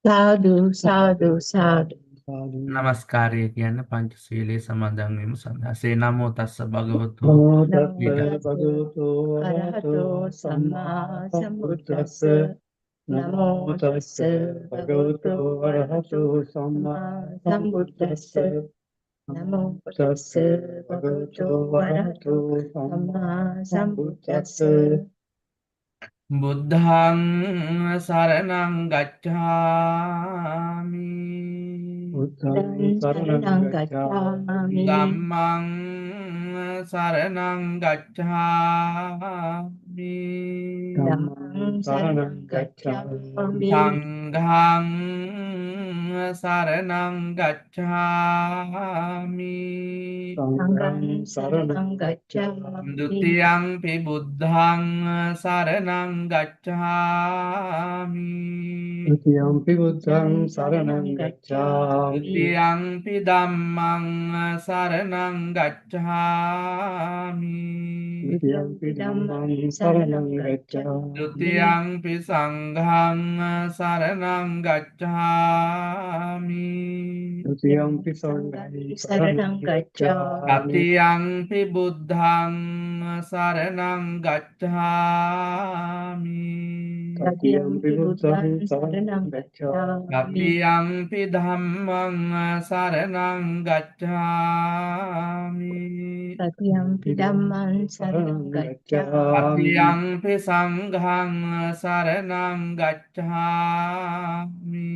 සාදු සාදු සාදු නමස්කාරය කියන්න පංචශීලයේ සමාදන් වීම සඳහා නමෝ තස්ස භගවතු නමෝ ඊට තස්ස භගවතෝ අරහතෝ සම්මා සම්බුද්දස්ස නමෝ තස්ස භගවතෝ අරහතෝ සම්මා සම්බුද්දස්ස නමෝ තස්ස භගවතෝ අරහතෝ සම්මා සම්බුද්දස්ස බුද්ධං සරණං ගච්ඡාමි බුද්ධං සරණං ගච්ඡාමි ධම්මං සරණං ගච්ඡාමි ධම්මං සරණං ගච්ඡාමි සංඝං සරණං ගච්ඡාමි සංඝං සරණං ගච්ඡාමි ဒ ුතියංපි බුද්ධං සරණං ගච්ඡාමි ဒုတိယံ පි බුද්ධං සරණං ဒ ගච්ඡාමි ုတိယංපි ධම්මං සරණං ගච්ඡාමි ဒုတိယံ පි ධම්මං සරණං ဒ ගච්ඡාමි ုတိယංපි සංඝං සරණං ගච්ඡාමි ဒုတိယံ පි සංඝං සරණං ගච්ඡාමි තතියංපි බුද්ධං සරණං ගච්ඡාමි တတိယံ පි බුද්ධං සරණං ගච්ඡාමි තතියංපි ධම්මං සරණං ගච්ඡාමි සතියම්පි ධම්මං සරණං ගච්ඡාමි තතියංපි සංඝං සරණං ගච්ඡාමි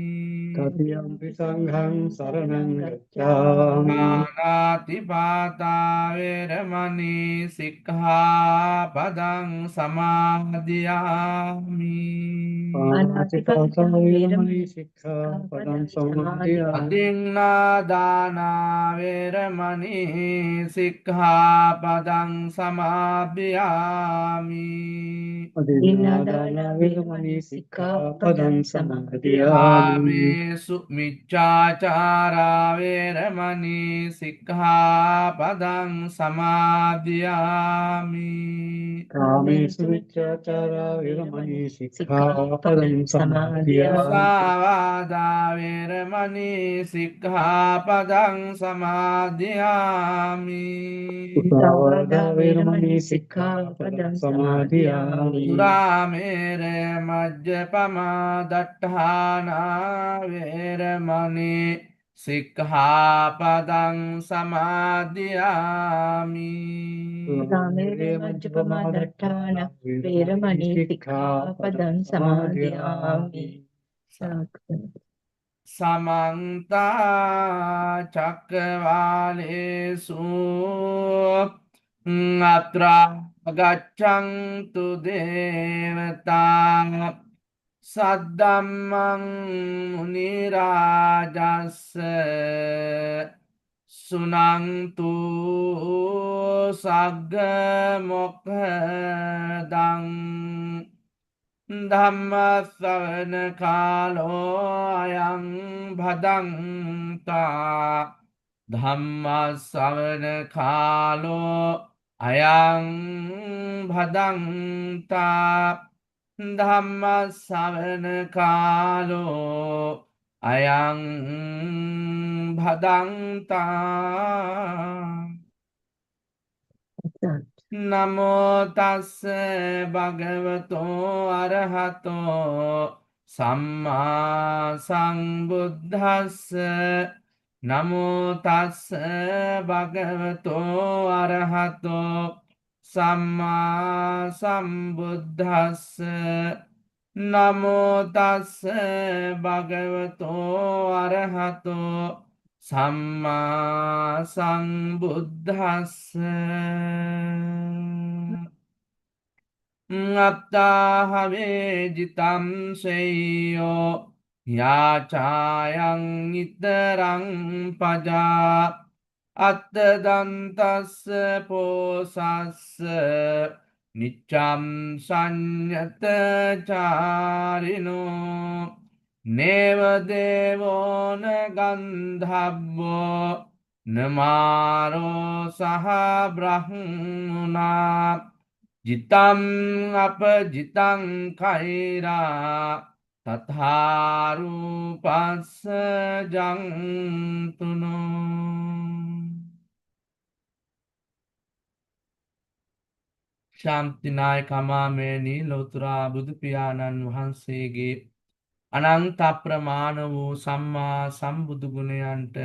တတိယံ පි සංඝං සරණං ගච්ඡාමි පානාතිපාතා වේරමණී සික්ඛාපදං සමාදියාමි පාණාතිපාතා වේරමණී සික්ඛාපදං සමාදියාමි අදින්නාදානා වේරමණී සික්ඛාපදං සමාදියාමි අදින්නාදාන වේරමණී සික්ඛාපදං සමාදියාමි ආමේසු මිච්ඡාචාරා වේරමණී සික්ඛාපදං සමාදියාමි කාමේසු මිච්ඡාචාරා වේරමණී සික්ඛාපදං සමාදියාමි මුසාවාදා වේරමණී සික්ඛාපදං සමාදියාමි උසාවාදා වේරමණී සික්ඛාපදං සමාදියාමි සුරාමේරය මජ්ජපමා දට්ඨානා වේරමණී සික්ඛාපදං සමාදියාමි සාමේරේ මජ්ජපමා දට්ඨාන වේරමණී සික්ඛාපදං සමාදියාමි සාදු සමන්ත චක්කවාලේසු අත්‍රා ගච්ඡන්තු දේවතා සද්දම්මං මුනි රාජස්ස සුනන්තු සග්ග මොක්ඛදං ධම්මස්සවන කාලෝ අයං භදන්තා ධම්මස්සවන කාලෝ අයං භදන්තා ධම්මස්සවන කාලෝ අයං භදන්තා නමෝ තස්ස භගවතෝ අරහතෝ සම්මා සම්බුද්දස්ස නමෝ තස්ස භගවතෝ අරහතෝ සම්මා සම්බුද්දස්ස නමෝ තස්ස භගවතෝ අරහතෝ සම්මා සම්බුද්දස්ස අත්තාහවේ ජිතම් සෙය්‍යෝ යාචායන් නිතරං පජා අත්තදන්තස්ස පෝසස්ස නිච්චම් සංයත චාරිනෝ නේවදේවෝන ගන්ධබ්බෝ නමාරෝ සහ බ්‍රහ්මුණා ජිතම් අප ජිතං කෛරා තථාරූපස්ස ජන්තුනෝ ශාන්තිනායක මාමේනි ලෝතුරා බුදු පියාණන් වහන්සේගේ අනන්ත අප්‍රමාණ වූ සම්මා සම්බුදු ගුණයන්ට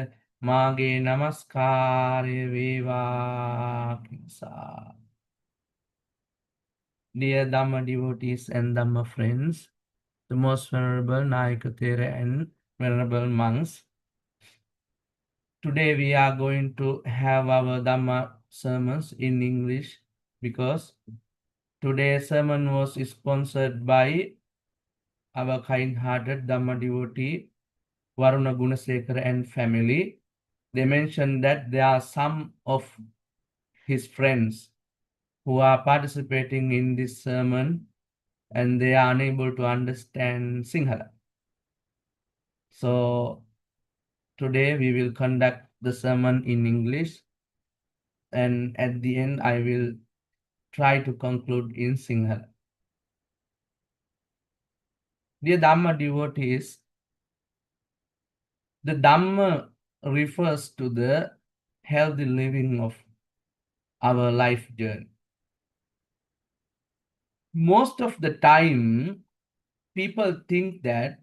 මාගේ නමස්කාරය වේවා Kisa. Dear Dhamma devotees and Dhamma friends, the most venerable Nayaka Thera and venerable monks, today we are going to have our Dhamma sermons in English because today's sermon was sponsored by our kind-hearted Dhamma devotee Varuna Gunasekara and family. They mentioned that there are some of his friends who are participating in this sermon and they are unable to understand Sinhala. So today we will conduct the sermon in English and at the end I will try to conclude in Sinhala. Dear Dhamma devotees, the Dhamma refers to the healthy living of our life journey. Most of the time, people think that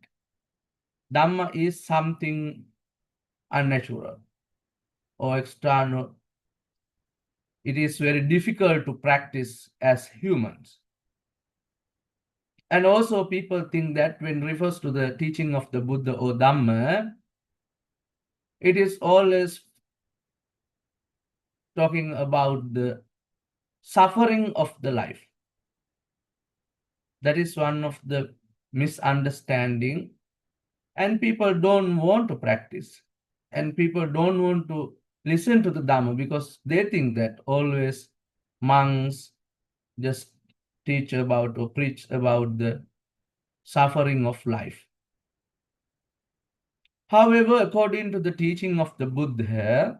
Dhamma is something unnatural or external. It is very difficult to practice as humans. And also people think that when refers to the teaching of the Buddha or Dhamma, it is always talking about the suffering of the life. That is one of the misunderstanding, and people don't want to practice, and people don't want to listen to the Dhamma because they think that always monks just teach about or preach about the suffering of life. However, according to the teaching of the Buddha,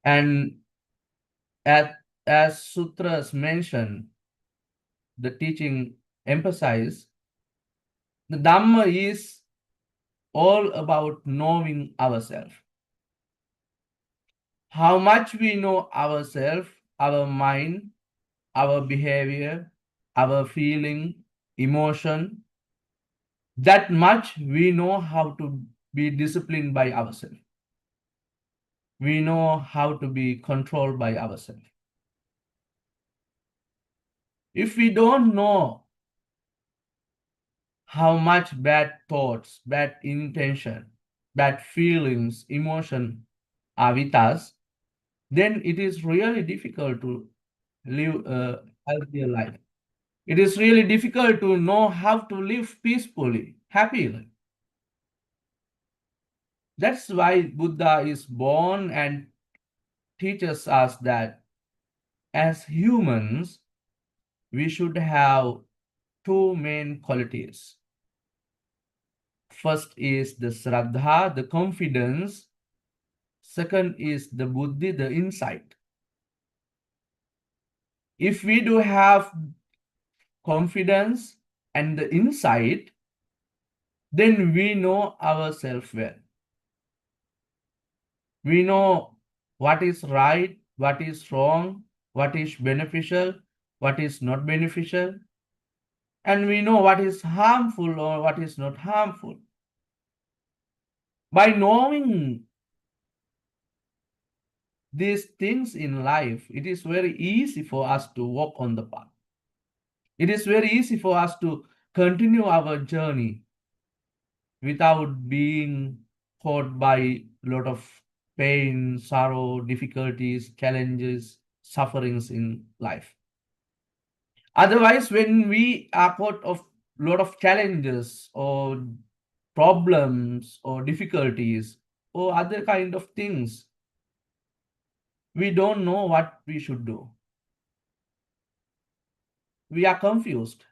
and as sutras mention, the teaching emphasize, the Dhamma is all about knowing ourselves. How much we know ourselves, our mind, our behavior, our feeling, emotion, that much we know how to be disciplined by ourselves. We know how to be controlled by ourselves. If we don't know how much bad thoughts, bad intention, bad feelings, emotion are with us, then it is really difficult to live a healthier life. It is really difficult to know how to live peacefully, happily. That's why Buddha is born and teaches us that as humans, we should have two main qualities. First is the Shraddha, the confidence. Second is the Buddhi, the insight. If we do have confidence and the insight, then we know ourselves well. We know what is right, what is wrong, what is beneficial, what is not beneficial, and we know what is harmful or what is not harmful. By knowing these things in life, it is very easy for us to walk on the path. It is very easy for us to continue our journey without being caught by a lot of pain, sorrow, difficulties, challenges, sufferings in life. Otherwise, when we are caught of a lot of challenges or problems or difficulties or other kind of things, we don't know what we should do. We are confused.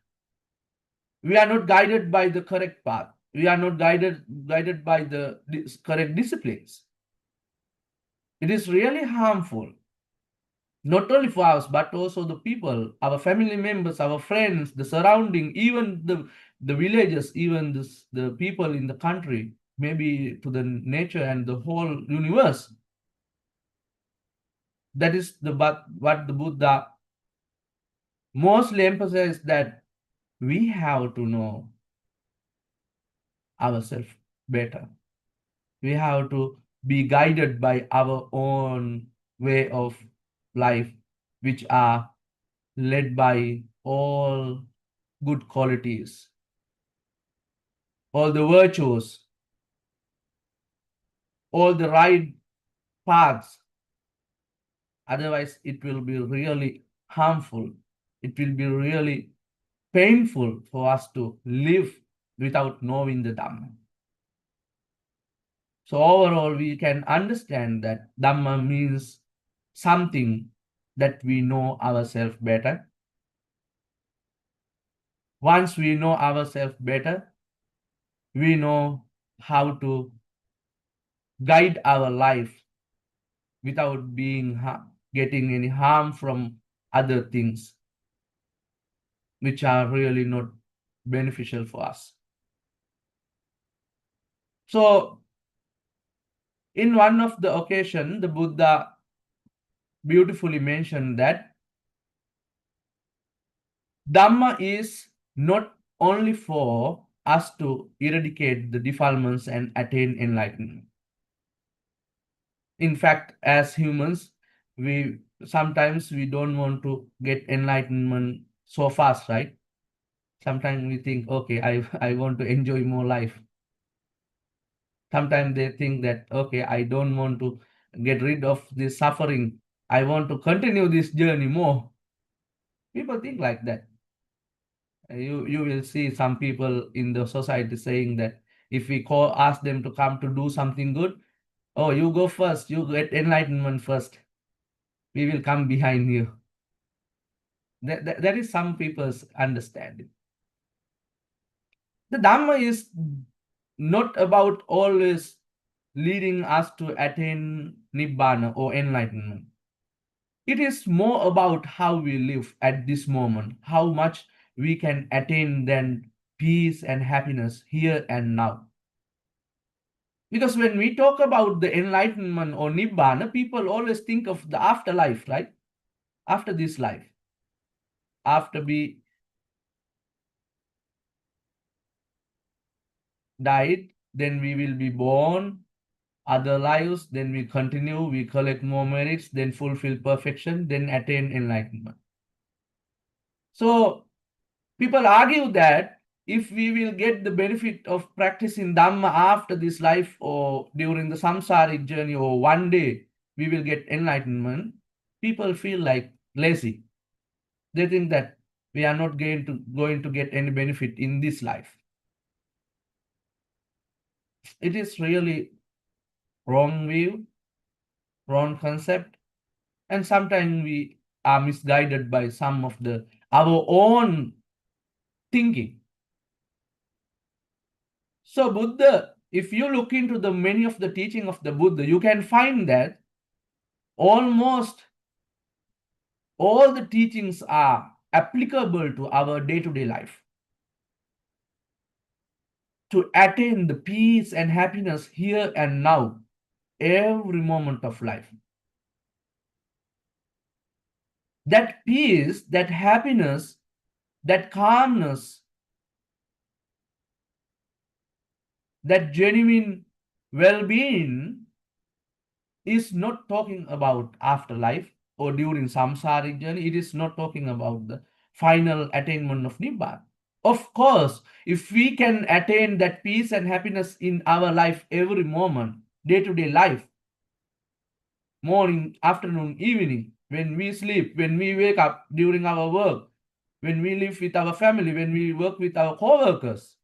We are not guided by the correct path. We are not guided by the correct disciplines. It is really harmful, not only for us, but also the people, our family members, our friends, the surrounding, even the the villages, even the people in the country, maybe to the nature and the whole universe. That is what the Buddha mostly emphasized, that we have to know ourselves better. We have to be guided by our own way of life, which are led by all good qualities, all the virtues, all the right paths. Otherwise, it will be really harmful. It will be really painful for us to live without knowing the Dhamma. So overall, we can understand that Dhamma means something that we know ourselves better. Once we know ourselves better, we know how to guide our life without getting any harm from other things which are really not beneficial for us. So in one of the occasion, the Buddha beautifully mentioned that Dhamma is not only for us to eradicate the defilements and attain enlightenment. In fact, as humans, we sometimes we don't want to get enlightenment so fast, right? Sometimes we think, okay, I want to enjoy more life. Sometimes they think that, okay, I don't want to get rid of this suffering. I want to continue this journey more. People think like that. You will see some people in the society saying that if we ask them to come to do something good, oh, you go first, you get enlightenment first. We will come behind you. That is some people's understanding. The Dhamma is not about always leading us to attain Nibbana or enlightenment. It is more about how we live at this moment, how much we can attain then peace and happiness here and now. Because when we talk about the enlightenment or Nibbana, people always think of the afterlife, right? After this life. After we died, then we will be born, other lives, then we continue, we collect more merits, then fulfill perfection, then attain enlightenment. So people argue that if we will get the benefit of practicing Dhamma after this life or during the samsaric journey or one day we will get enlightenment, people feel like lazy. They think that we are not going to get any benefit in this life. It is really wrong view, wrong concept, and sometimes we are misguided by some of our own thinking. So Buddha, if you look into the many of the teaching of the Buddha, you can find that almost all the teachings are applicable to our day-to-day life. To attain the peace and happiness here and now, every moment of life. That peace, that happiness, that calmness, that genuine well-being is not talking about afterlife or during samsaric journey. It is not talking about the final attainment of Nibbana. Of course, if we can attain that peace and happiness in our life every moment, day-to-day life, morning, afternoon, evening, when we sleep, when we wake up, during our work, when we live with our family, when we work with our co-workers,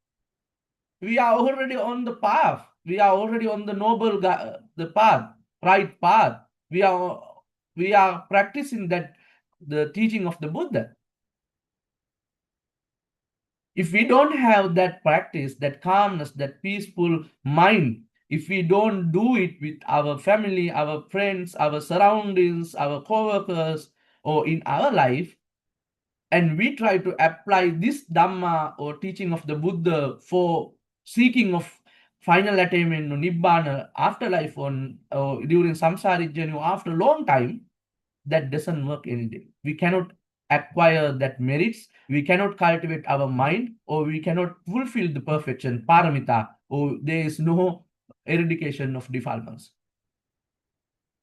we are already on the path. We are already on the noble the path, right path. We are practicing the teaching of the Buddha. If we don't have that practice, that calmness, that peaceful mind, if we don't do it with our family, our friends, our surroundings, our co-workers, or in our life, and we try to apply this Dhamma or teaching of the Buddha for seeking of final attainment or Nibbana, afterlife on during samsaric journey or after a long time, that doesn't work any day. We cannot acquire that merits, we cannot cultivate our mind, or we cannot fulfill the perfection, paramita, or there is no eradication of defilements.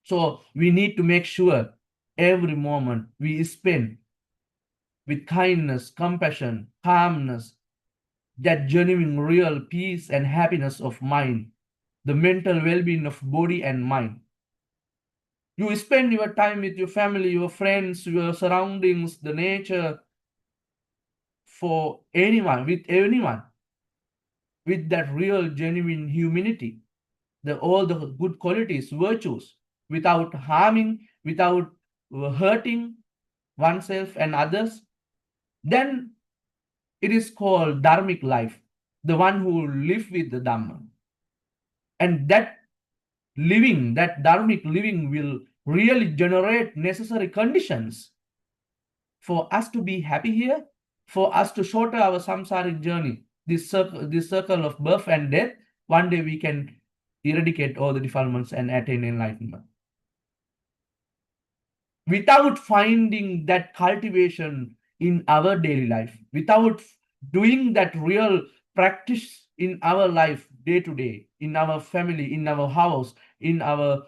So we need to make sure every moment we spend with kindness, compassion, calmness, that genuine, real peace and happiness of mind, the mental well-being of body and mind. You spend your time with your family, your friends, your surroundings, the nature, for anyone, with that real, genuine humanity, all the good qualities, virtues, without harming, without hurting oneself and others, then it is called dharmic life, the one who live with the Dhamma. And that living, that dharmic living will really generate necessary conditions for us to be happy here, for us to shorten our samsaric journey, this circle of birth and death. One day we can eradicate all the defilements and attain enlightenment. Without finding that cultivation in our daily life, without doing that real practice in our life day to day, in our family, in our house, in our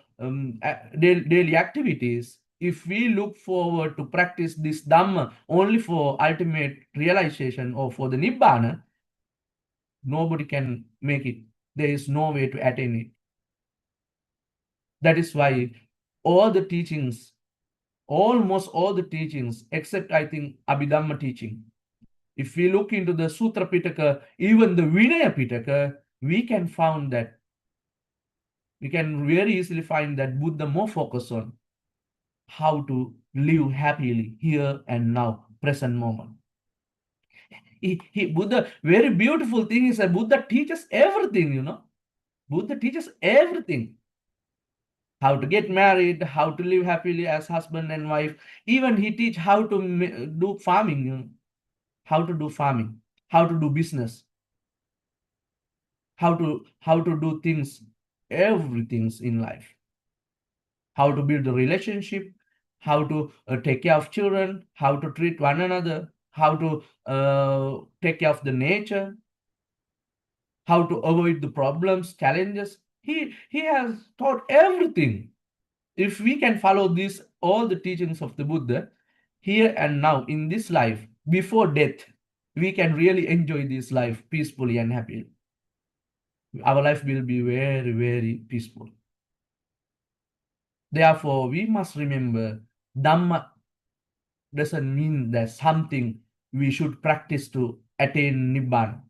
daily activities, if we look forward to practice this Dhamma only for ultimate realization or for the Nibbana, nobody can make it. There is no way to attain it. That is why all the teachings, almost all the teachings, except I think Abhidhamma teaching, if we look into the Sutra Pitaka, even the Vinaya Pitaka, we can find that, we can very easily find that Buddha more focused on how to live happily here and now, present moment. Buddha, very beautiful thing is that Buddha teaches everything, you know. Buddha teaches everything. How to get married, how to live happily as husband and wife. Even he teach how to do farming, you know. How to do farming, how to do business, how to do things, everything in life. How to build a relationship, how to take care of children, how to treat one another, how to take care of the nature, how to avoid the problems, challenges. He has taught everything. If we can follow this, all the teachings of the Buddha, here and now in this life, before death, we can really enjoy this life peacefully and happily. Our life will be very, very peaceful. Therefore, we must remember Dhamma doesn't mean that something we should practice to attain Nibbana.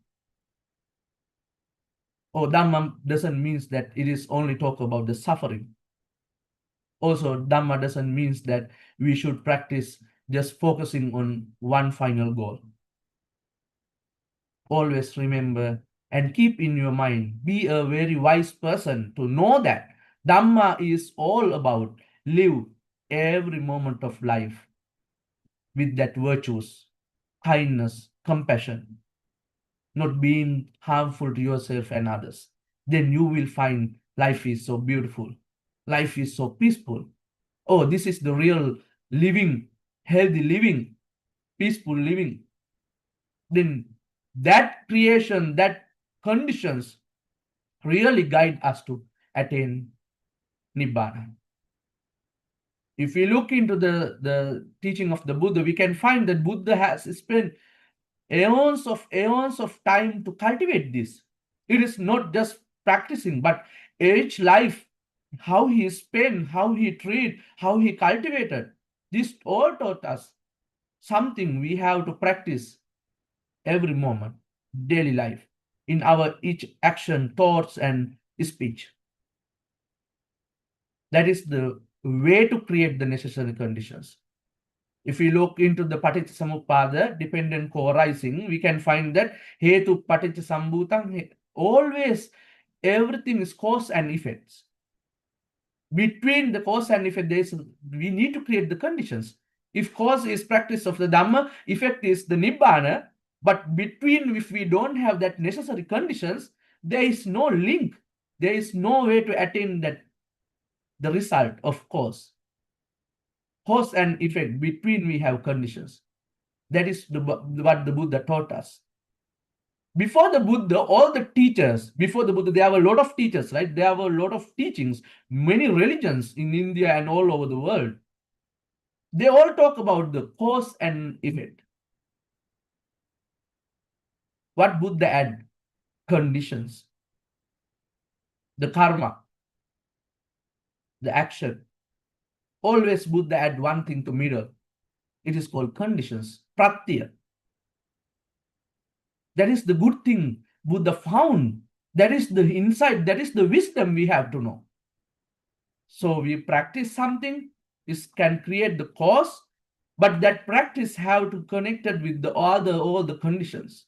Or Dhamma doesn't mean that it is only talk about the suffering. Also, Dhamma doesn't mean that we should practice just focusing on one final goal. Always remember and keep in your mind, be a very wise person to know that Dhamma is all about live every moment of life with that virtues, kindness, compassion, not being harmful to yourself and others. Then you will find life is so beautiful. Life is so peaceful. Oh, this is the real living, healthy living, peaceful living. Then that creation, that conditions really guide us to attain Nibbana. If we look into the teaching of the Buddha, we can find that Buddha has spent aeons of time to cultivate this. It is not just practicing, but each life, how he spent, how he treated, how he cultivated. This all taught us something we have to practice every moment, daily life, in our each action, thoughts, and speech. That is the way to create the necessary conditions. If we look into the Paticcasamuppada, dependent co-arising, we can find that Hetu Paticcasamubhutang, always everything is cause and effects. Between the cause and effect, we need to create the conditions. If cause is practice of the Dhamma, effect is the Nibbana, but between, if we don't have that necessary conditions, there is no link. There is no way to attain that the result of cause. Cause and effect, between we have conditions. That is what the Buddha taught us. Before the Buddha, all the teachers, before the Buddha, there were a lot of teachers, right? There were a lot of teachings, many religions in India and all over the world. They all talk about the cause and effect. What Buddha add? Conditions. The karma. The action. Always Buddha add one thing to middle. It is called conditions. Pratyaya. That is the good thing Buddha found. That is the insight. That is the wisdom we have to know. So we practice something. This can create the cause, but that practice have to connect it with all the conditions.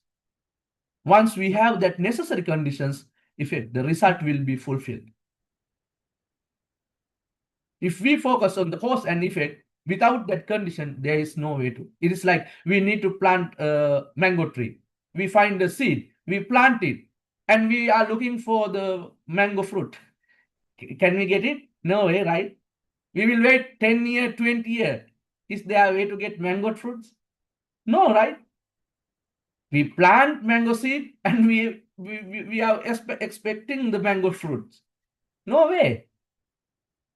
Once we have that necessary conditions, the result will be fulfilled. If we focus on the cause and effect, without that condition, there is no way to. It is like we need to plant a mango tree. We find the seed, we plant it, and we are looking for the mango fruit. Can we get it? No way, right? We will wait 10 years, 20 years. Is there a way to get mango fruits? No, right? We plant mango seed and we are expecting the mango fruits. No way.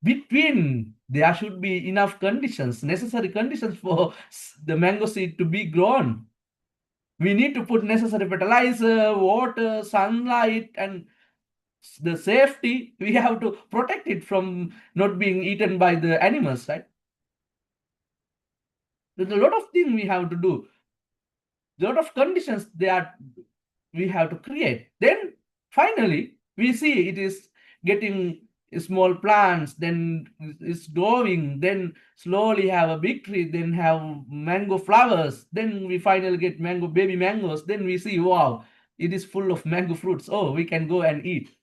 Between, there should be enough conditions, necessary conditions for the mango seed to be grown. We need to put necessary fertilizer, water, sunlight, and the safety. We have to protect it from not being eaten by the animals, right? There's a lot of things we have to do. A lot of conditions we have to create. Then finally, we see it is getting small plants, then it's growing, then slowly have a big tree, then have mango flowers, then we finally get baby mangoes, then we see, wow, it is full of mango fruits. Oh, we can go and eat.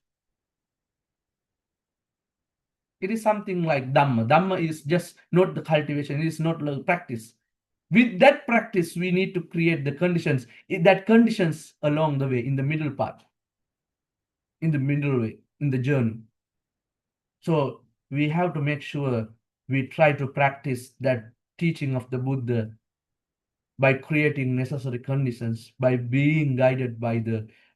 It is something like Dhamma. Dhamma is just not the cultivation, it is not the practice. With that practice, we need to create the conditions, that conditions along the way, in the middle path, in the middle way, in the journey. So we have to make sure we try to practice that teaching of the Buddha by creating necessary conditions, by being guided by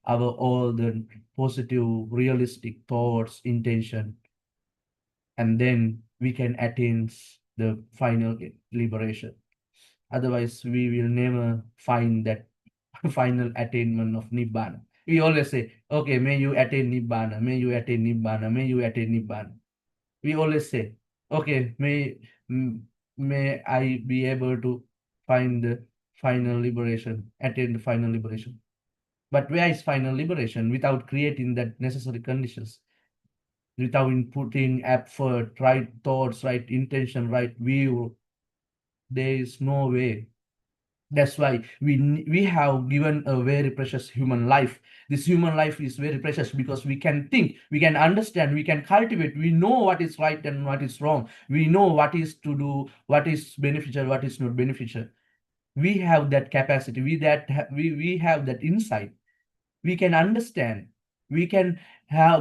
all the positive, realistic thoughts, intention, and then we can attain the final liberation. Otherwise, we will never find that final attainment of Nibbana. We always say, okay, may you attain Nibbana, may you attain Nibbana, may you attain Nibbana. We always say, okay, may I be able to find the final liberation, attain the final liberation. But where is final liberation without creating that necessary conditions? Without putting effort, right thoughts, right intention, right view, there is no way. That's why we have given a very precious human life. This human life is very precious because we can think, we can understand, we can cultivate, we know what is right and what is wrong. We know what is to do, what is beneficial, what is not beneficial. We have that capacity, we have that insight. We can understand, we can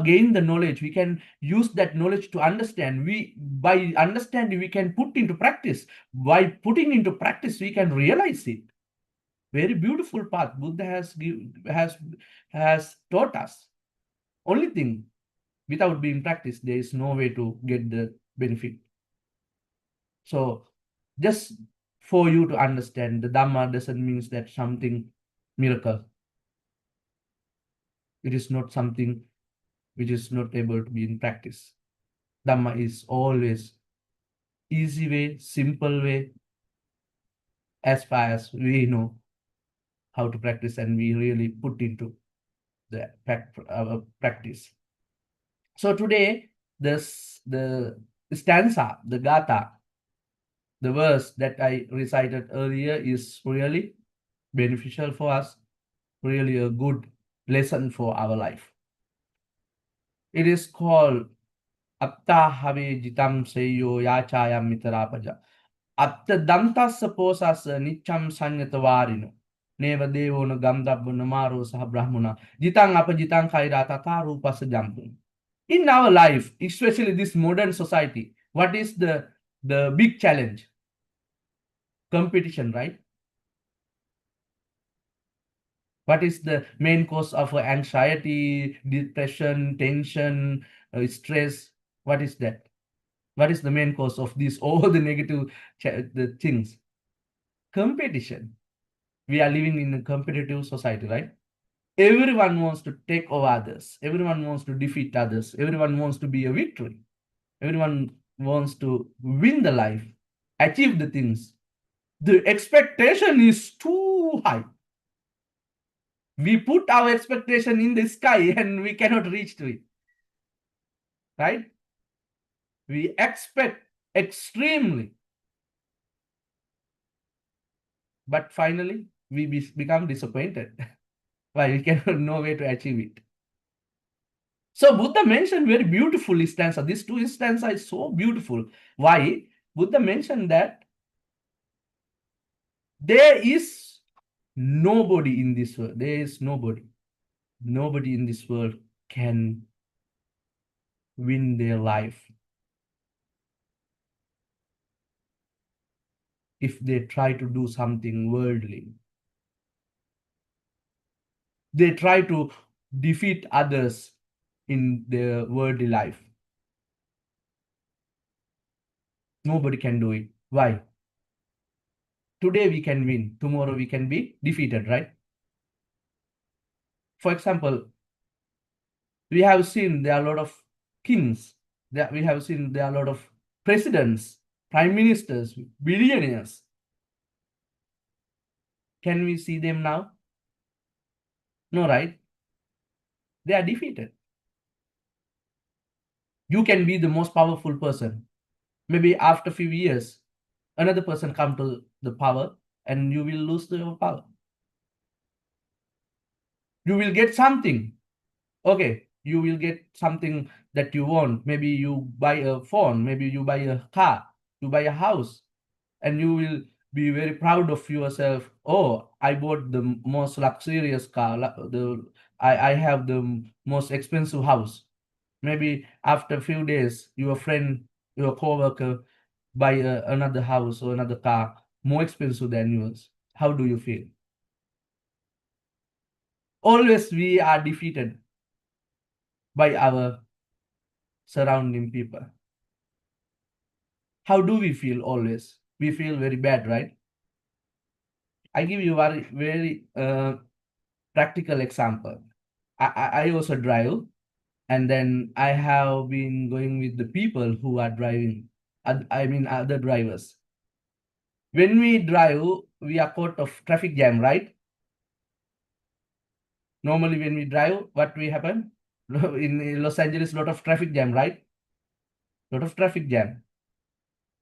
gain the knowledge, we can use that knowledge to understand. By understanding, we can put into practice. By putting into practice, we can realize it. Very beautiful path Buddha has taught us. Only thing, without being practiced, there is no way to get the benefit. So just for you to understand, the Dhamma doesn't mean that something miracle. It is not something which is not able to be in practice. Dhamma is always easy way, simple way, as far as we know how to practice and we really put into the practice. So today, the stanza, the gatha, the verse that I recited earlier is really beneficial for us, really a good lesson for our life. It is called Apta Have Jitam Seyo Yachayam Mitarapaja. අත්ත දන්තස්ස පෝසස්ස නිච්චම් සංයත වාරිනු. නේව දේවෝන ගම්දබ්බන මාරෝ සහ බ්‍රහ්මුණ. ජිතං අප ජිතං කෛරා තථා රූපස්ස ජම්තුන්. In our life, especially this modern society, what is the big challenge? Competition, right? What is the main cause of anxiety, depression, tension, stress? What is that? What is the main cause of this? All the negative the things. Competition. We are living in a competitive society, right? Everyone wants to take over others. Everyone wants to defeat others. Everyone wants to be a victory. Everyone wants to win the life, achieve the things. The expectation is too high. We put our expectation in the sky and we cannot reach to it. Right? We expect extremely. But finally, we become disappointed. Why? We cannot know way to achieve it. So Buddha mentioned very beautiful stanza. These two stanzas are so beautiful. Why? Buddha mentioned that there is nobody in this world. There is nobody. Nobody in this world can win their life if they try to do something worldly. They try to defeat others in their worldly life. Nobody can do it. Why? Today we can win. Tomorrow we can be defeated, right? For example, we have seen there are a lot of kings. We have seen there are a lot of presidents, prime ministers, billionaires. Can we see them now? No, right? They are defeated. You can be the most powerful person. Maybe after a few years, another person come to the power and you will lose your power. You will get something. Okay, you will get something that you want. Maybe you buy a phone, maybe you buy a car, you buy a house, and you will be very proud of yourself. Oh, I bought the most luxurious car. I have the most expensive house. Maybe after a few days, your friend, your coworker buy another house or another car more expensive than yours. How do you feel? Always we are defeated by our surrounding people. How do we feel always? We feel very bad, right? I give you a very practical example. I also drive, and then I have been going with the people who are driving. I mean other drivers. When we drive, we are caught of traffic jam, right? Normally when we drive, what will happen? In Los Angeles, lot of traffic jam, right? Lot of traffic jam.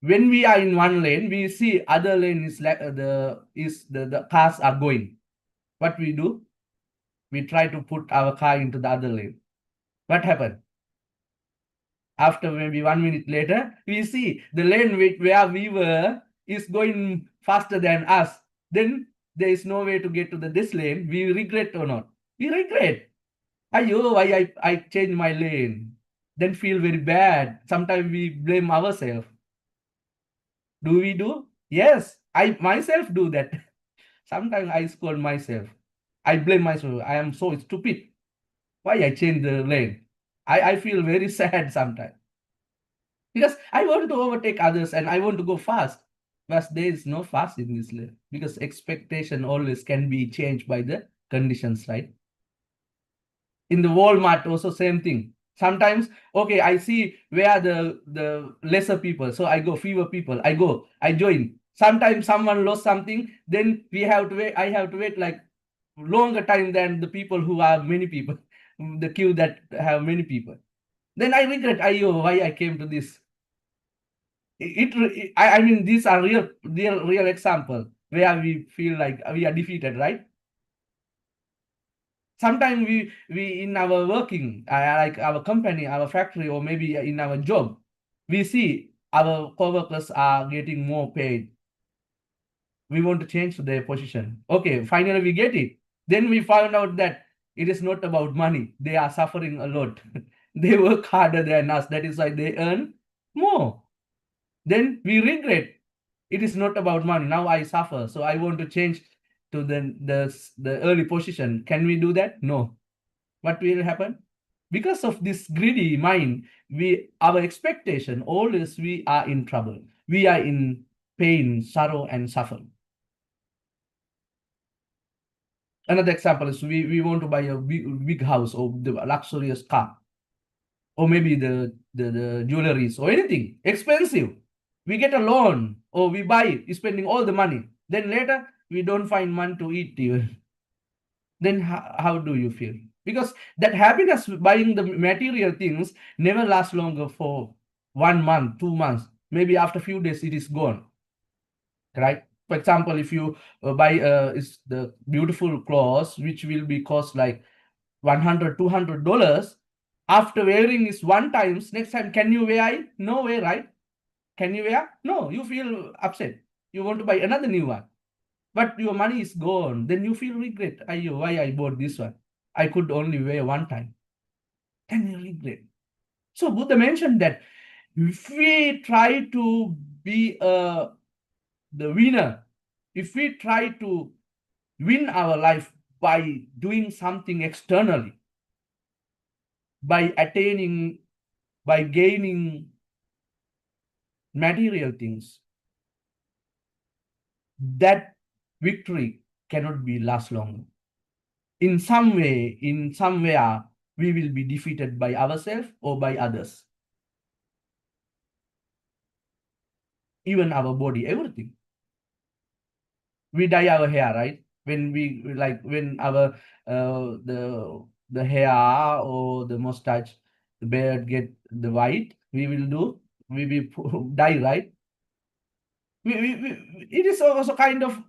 When we are in one lane, we see other lane is like the cars are going. What we do? We try to put our car into the other lane. What happened? After maybe 1 minute later, we see the lane where we were is going faster than us. Then there is no way to get to this lane. We regret or not? We regret. Ayo, why I changed my lane. Then feel very bad. Sometimes we blame ourselves. Do we do? Yes, I myself do that. Sometimes I scold myself. I blame myself. I am so stupid. Why I change the lane? I feel very sad sometimes. Because I want to overtake others and I want to go fast. But there is no fast in this lane. Because expectation always can be changed by the conditions, right? In the Walmart also same thing. Sometimes, okay, I see where the lesser people, so I go, fewer people, I join. Sometimes someone lost something, then we have to wait. I have to wait like longer time than the people who are many people, the queue that have many people. Then I regret, why I came to this. I mean, these are real example where we feel like we are defeated, right? Sometimes we in our working, like our company, our factory, or maybe in our job, we see our coworkers are getting more paid. We want to change their position. Okay, finally we get it. Then we found out that it is not about money. They are suffering a lot. They work harder than us. That is why they earn more. Then we regret. It is not about money. Now I suffer. So I want to change to the early position. Can we do that? No. What will happen? Because of this greedy mind, our expectation always we are in trouble. We are in pain, sorrow, and suffering. Another example is we want to buy a big house or the luxurious car, or maybe the jewelries or anything expensive. We get a loan or we buy, spending all the money. Then later we don't find money to eat even. Then how do you feel? Because that happiness buying the material things never lasts longer for 1 month, 2 months. Maybe after a few days it is gone, right? For example, if you buy is the beautiful clothes which will be cost like $100-$200, after wearing is one times, next time can you wear it? No way, right? Can you wear? No, you feel upset. You want to buy another new one, but your money is gone. Then you feel regret. Why I bought this one? I could only wear one time. Then you regret. So Buddha mentioned that if we try to be the winner, if we try to win our life by doing something externally, by attaining, by gaining material things, that victory cannot be last long. In some way, in somewhere, we will be defeated by ourselves or by others. Even our body, everything. We dye our hair, right? When we when our the hair or the mustache, the beard get the white, we will dye, right? It is also kind of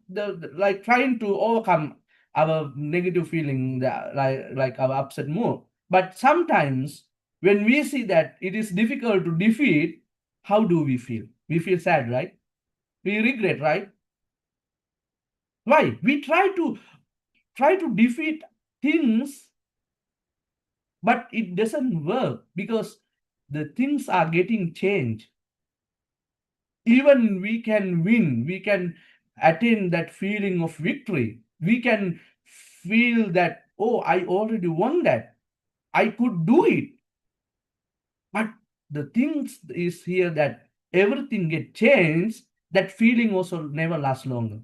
like trying to overcome our negative feeling, that like our upset mood. But sometimes when we see that it is difficult to defeat, how do we feel? We feel sad, right? We regret, right? Why? We try to defeat things, but it doesn't work because the things are getting changed. Even we can win, we can attain that feeling of victory. We can feel that, oh, I already won that. I could do it. But the things is here that everything get changed, that feeling also never lasts longer.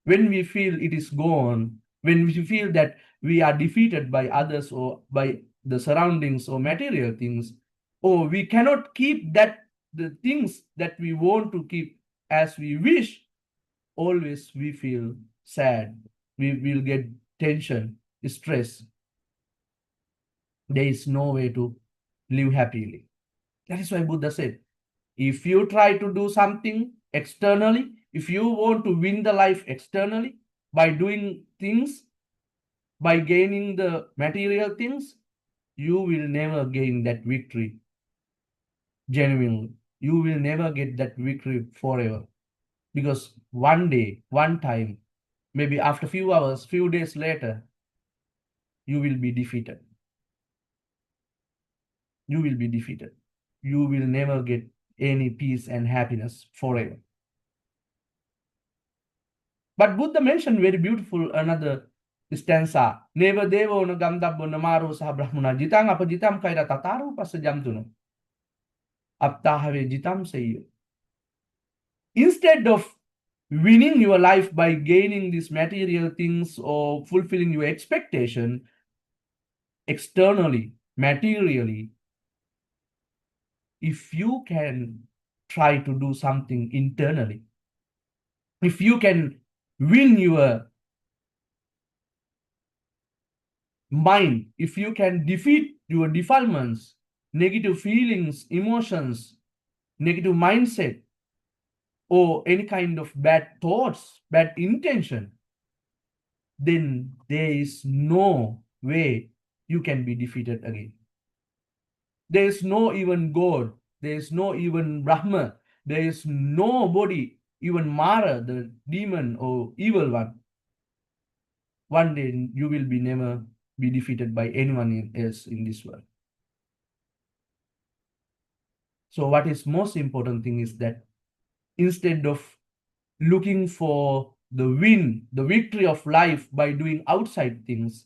When we feel it is gone, when we feel that we are defeated by others or by the surroundings or material things, or we cannot keep the things that we want to keep as we wish, always we feel sad. We will get tension, stress. There is no way to live happily. That is why Buddha said, if you try to do something externally, if you want to win the life externally by doing things, by gaining the material things, you will never gain that victory genuinely. You will never get that victory forever. Because one day, one time, maybe after few hours, few days later, you will be defeated. You will be defeated. You will never get any peace and happiness forever. But Buddha mentioned very beautiful another stanza. Neva devo na gamdab na maro sa brahmana jitang apa jitam kay tataru pa sa jam tuno. Aptahave jitam sa iyo. Instead of winning your life by gaining these material things or fulfilling your expectation externally, materially, if you can try to do something internally, if you can win your mind, if you can defeat your defilements, negative feelings, emotions, negative mindset, or any kind of bad thoughts, bad intention, then there is no way you can be defeated again. There is no even God, there is no even Brahma, There is nobody, even Mara, the demon or evil one. One day you will be never be defeated by anyone else in this world. So what is most important thing is that instead of looking for the win, the victory of life by doing outside things,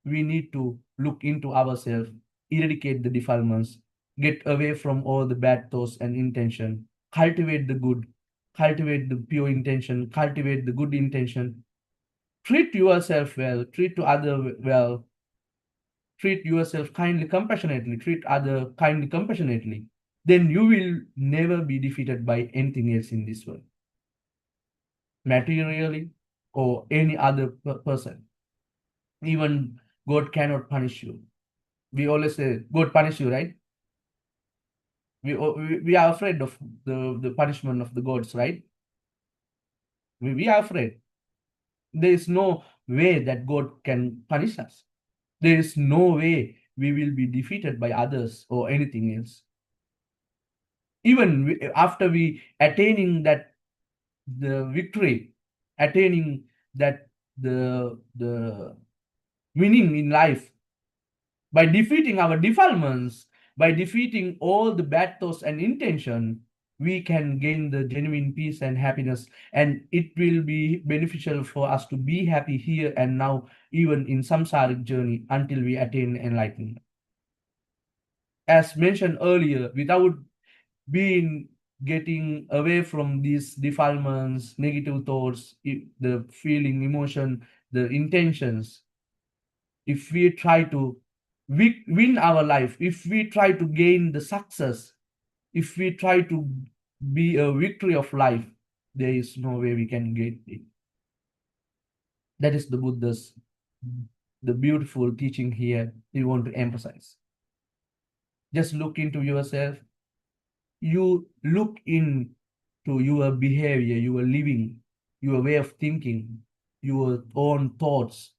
we need to look into ourselves, eradicate the defilements, get away from all the bad thoughts and intention, cultivate the good, cultivate the pure intention, cultivate the good intention, treat yourself well, treat to other well, treat yourself kindly, compassionately, treat other kindly, compassionately, then you will never be defeated by anything else in this world, materially or any other person. Even God cannot punish you. We always say, God punish you, right? We are afraid of the punishment of the gods, right? We are afraid. There is no way that God can punish us. There is no way we will be defeated by others or anything else. Even after we attaining that the victory, attaining that the winning in life, by defeating our defilements, by defeating all the bad thoughts and intention, we can gain the genuine peace and happiness, and it will be beneficial for us to be happy here and now, even in samsaric journey, until we attain enlightenment. As mentioned earlier, without being getting away from these defilements, negative thoughts, the feeling, emotion, the intentions, if we try to win our life, if we try to gain the success, if we try to be a victory of life, there is no way we can get it. That is the Buddha's, the beautiful teaching here we want to emphasize. Just look into yourself. You look into your behavior, your living, your way of thinking, your own thoughts,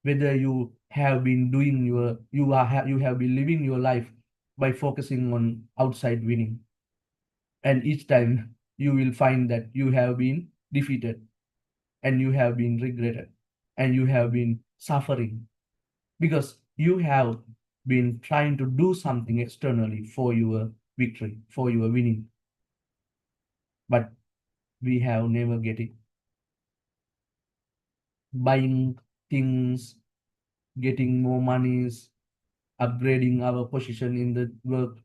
whether you have been doing you have been living your life by focusing on outside winning, and each time you will find that you have been defeated, and you have been regretted, and you have been suffering, because you have been trying to do something externally for your victory, for your winning, but we have never get it. Buying things, getting more monies, upgrading our position in the work,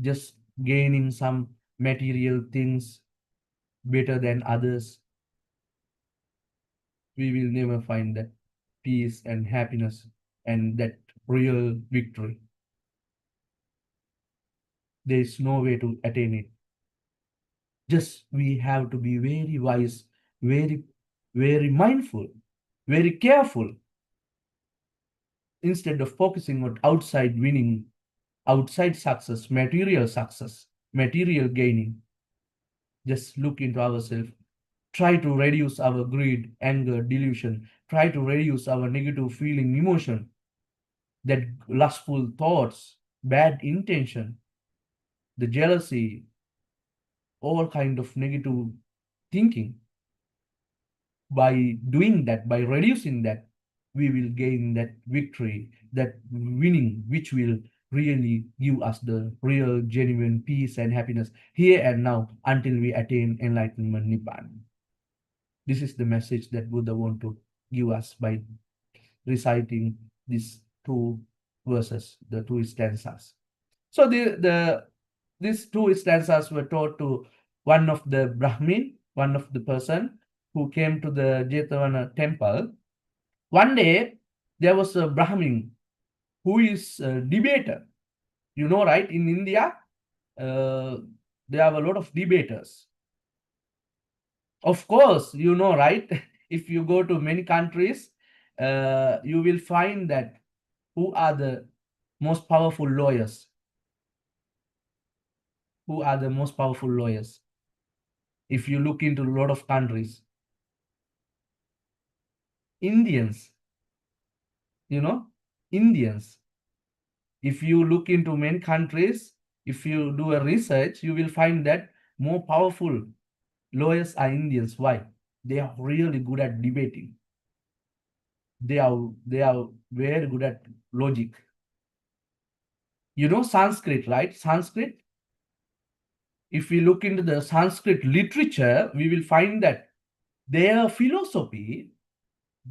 just gaining some material things better than others, we will never find that peace and happiness and that real victory. There is no way to attain it. Just we have to be very wise, very, very mindful, very careful. Instead of focusing on outside winning, outside success, material gaining, just look into ourselves. Try to reduce our greed, anger, delusion. Try to reduce our negative feeling, emotion, that lustful thoughts, bad intention, the jealousy, all kind of negative thinking. By doing that, by reducing that, we will gain that victory, that winning, which will really give us the real, genuine peace and happiness here and now until we attain enlightenment, Nibbana. This is the message that Buddha want to give us by reciting these two verses, the two stanzas. So these two stanzas were taught to one of the Brahmin, one of the person who came to the Jetavana temple. One day, there was a Brahmin who is a debater. You know, right? In India, there are a lot of debaters. Of course, you know, right? If you go to many countries, you will find that who are the most powerful lawyers. Who are the most powerful lawyers? If you look into a lot of countries, Indians, you know, Indians. If you look into many countries, If you do a research, you will find that more powerful lawyers are Indians. Why? They are really good at debating. They are very good at logic. You know Sanskrit, right? Sanskrit. If we look into the Sanskrit literature, we will find that their philosophy,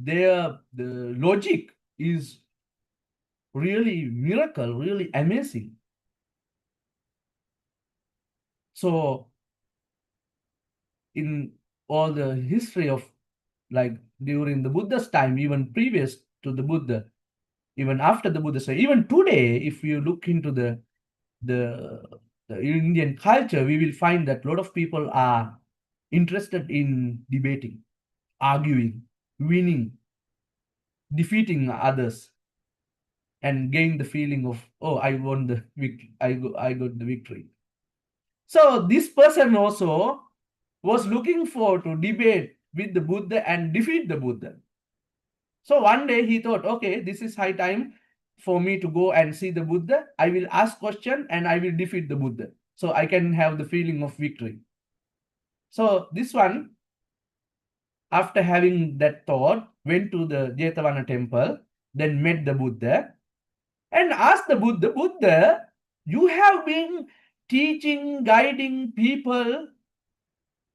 the logic is really miracle, really amazing. So in all the history of, like, during the Buddha's time, even previous to the Buddha, even after the Buddha, so even today, if you look into the, the Indian culture, we will find that a lot of people are interested in debating, arguing, winning, defeating others, and gain the feeling of, oh, I won the victory, I got the victory. So this person also was looking for to debate with the Buddha and defeat the Buddha. So one day he thought, okay, this is high time for me to go and see the Buddha. I will ask question and I will defeat the Buddha, so I can have the feeling of victory. So this one, after having that thought, went to the Jetavana temple, then met the Buddha and asked the Buddha, Buddha, you have been teaching, guiding people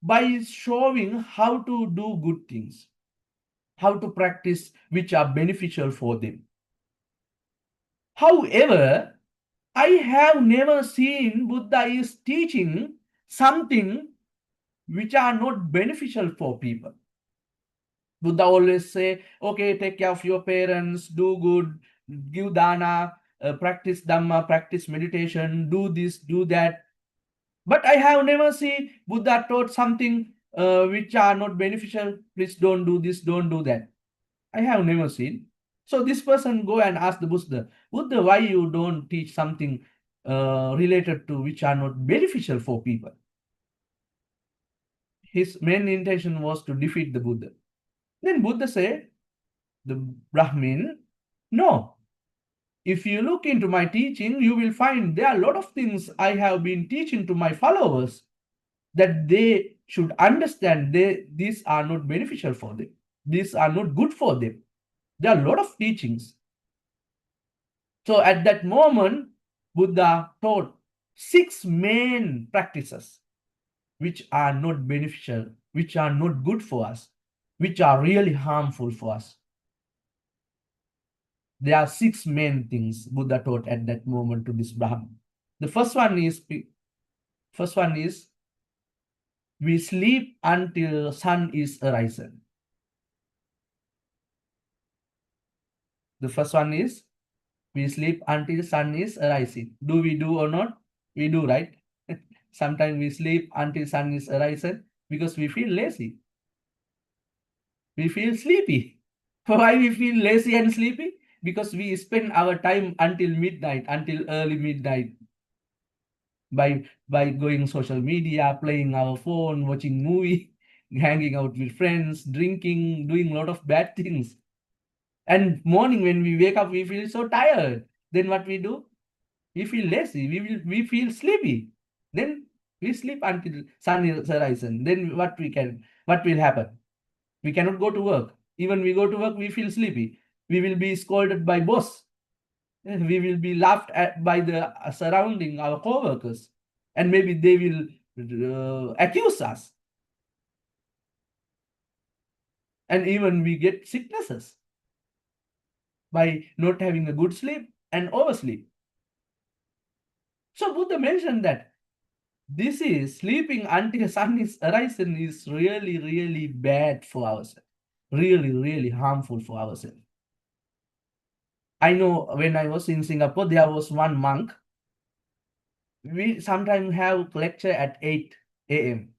by showing how to do good things, how to practice which are beneficial for them. However, I have never seen Buddha is teaching something which are not beneficial for people. Buddha always say, okay, take care of your parents, do good, give dana, practice Dhamma, practice meditation, do this, do that. But I have never seen Buddha taught something which are not beneficial. Please don't do this, don't do that. I have never seen. So this person go and ask the Buddha, Buddha, why you don't teach something related to which are not beneficial for people? His main intention was to defeat the Buddha. Then Buddha said, the Brahmin, no. If you look into my teaching, you will find there are a lot of things I have been teaching to my followers that they should understand these are not beneficial for them. These are not good for them. There are a lot of teachings. So at that moment, Buddha taught 6 main practices which are not beneficial, which are not good for us, which are really harmful for us. There are 6 main things Buddha taught at that moment to this Brahmin. The first one is we sleep until sun is arisen. The first one is we sleep until sun is rising. Do we do or not? We do, right? Sometimes we sleep until sun is arisen because we feel lazy. We feel sleepy. Why we feel lazy and sleepy? Because we spend our time until midnight, until early midnight, by going social media, playing our phone, watching movie, hanging out with friends, drinking, doing a lot of bad things. And morning when we wake up, we feel so tired. Then what we do? We feel lazy. We feel sleepy. Then we sleep until sun is risen. Then what will happen? We cannot go to work. Even we go to work, we feel sleepy. We will be scolded by boss. We will be laughed at by the surrounding, our co-workers. And maybe they will accuse us. And even we get sicknesses by not having a good sleep and oversleep. So Buddha mentioned that this is sleeping until sun is arisen is really, really bad for ourselves. Really, really harmful for ourselves. I know when I was in Singapore, there was one monk. We sometimes have lecture at 8 a.m.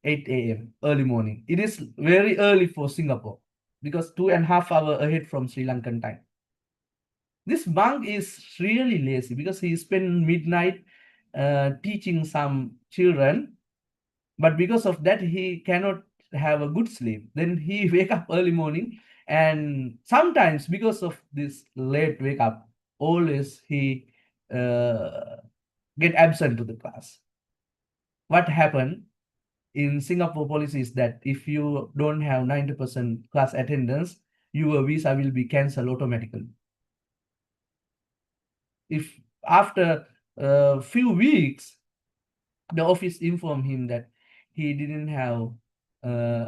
8 a.m. early morning. It is very early for Singapore because 2.5 hours ahead from Sri Lankan time. This monk is really lazy because he spent midnight teaching some children, but because of that he cannot have a good sleep. Then he wake up early morning, and sometimes because of this late wake up, always he get absent to the class. What happened in Singapore policy is that if you don't have 90% class attendance, your visa will be cancelled automatically. If after a few weeks, the office informed him that he didn't have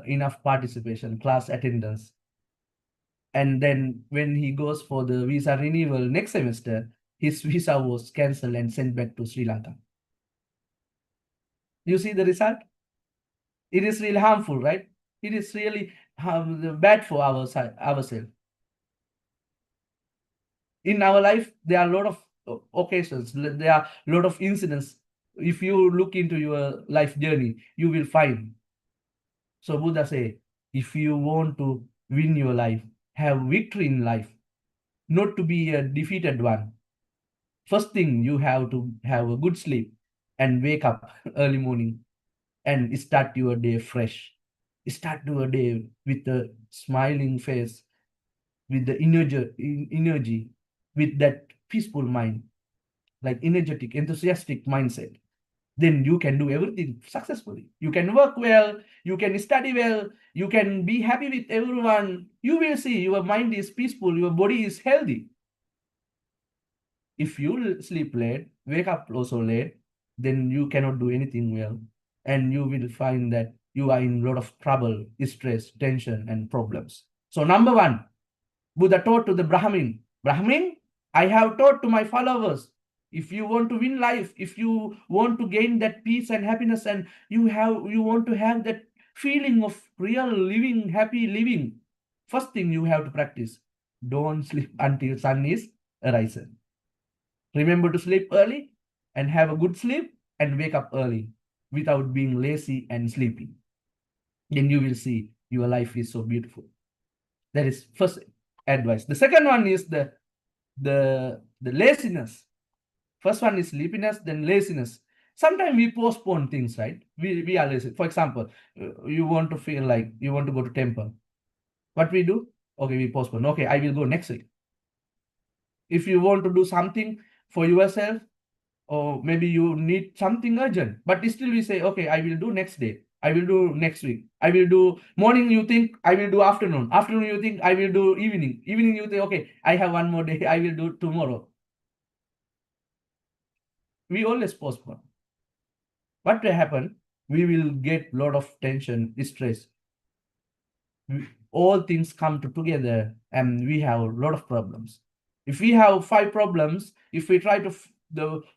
enough participation, class attendance. And then when he goes for the visa renewal next semester, his visa was cancelled and sent back to Sri Lanka. You see the result? It is really harmful, right? It is really bad for ourselves. In our life, there are a lot of occasions, there are a lot of incidents. If you look into your life journey, you will find. So Buddha say, if you want to win your life, have victory in life, not to be a defeated one, first thing you have to have a good sleep and wake up early morning and start your day fresh. Start your day with a smiling face, with the energy, with that peaceful mind, like energetic, enthusiastic mindset. Then you can do everything successfully. You can work well, you can study well, you can be happy with everyone. You will see your mind is peaceful, your body is healthy. If you sleep late, wake up also late, then you cannot do anything well. And you will find that you are in a lot of trouble, stress, tension, and problems. So number one, Buddha taught to the Brahmin, I have taught to my followers, if you want to win life, if you want to gain that peace and happiness, and you want to have that feeling of real living, happy living, first thing you have to practice, don't sleep until sun is risen. Remember to sleep early and have a good sleep and wake up early without being lazy and sleepy. Then you will see your life is so beautiful. That is first advice. The second one is the laziness. First one is sleepiness, then laziness. Sometimes we postpone things, right? We are lazy. For example, you want to feel like you want to go to temple. What we do? Okay, we postpone. Okay, I will go next week. If you want to do something for yourself, or maybe you need something urgent, but still we say, okay, I will do next day. I will do next week. I will do morning, you think I will do afternoon. Afternoon, you think I will do evening. Evening, you think, okay, I have one more day. I will do tomorrow. We always postpone. What will happen? We will get a lot of tension, stress. All things come together and we have a lot of problems. If we have 5 problems, if we try to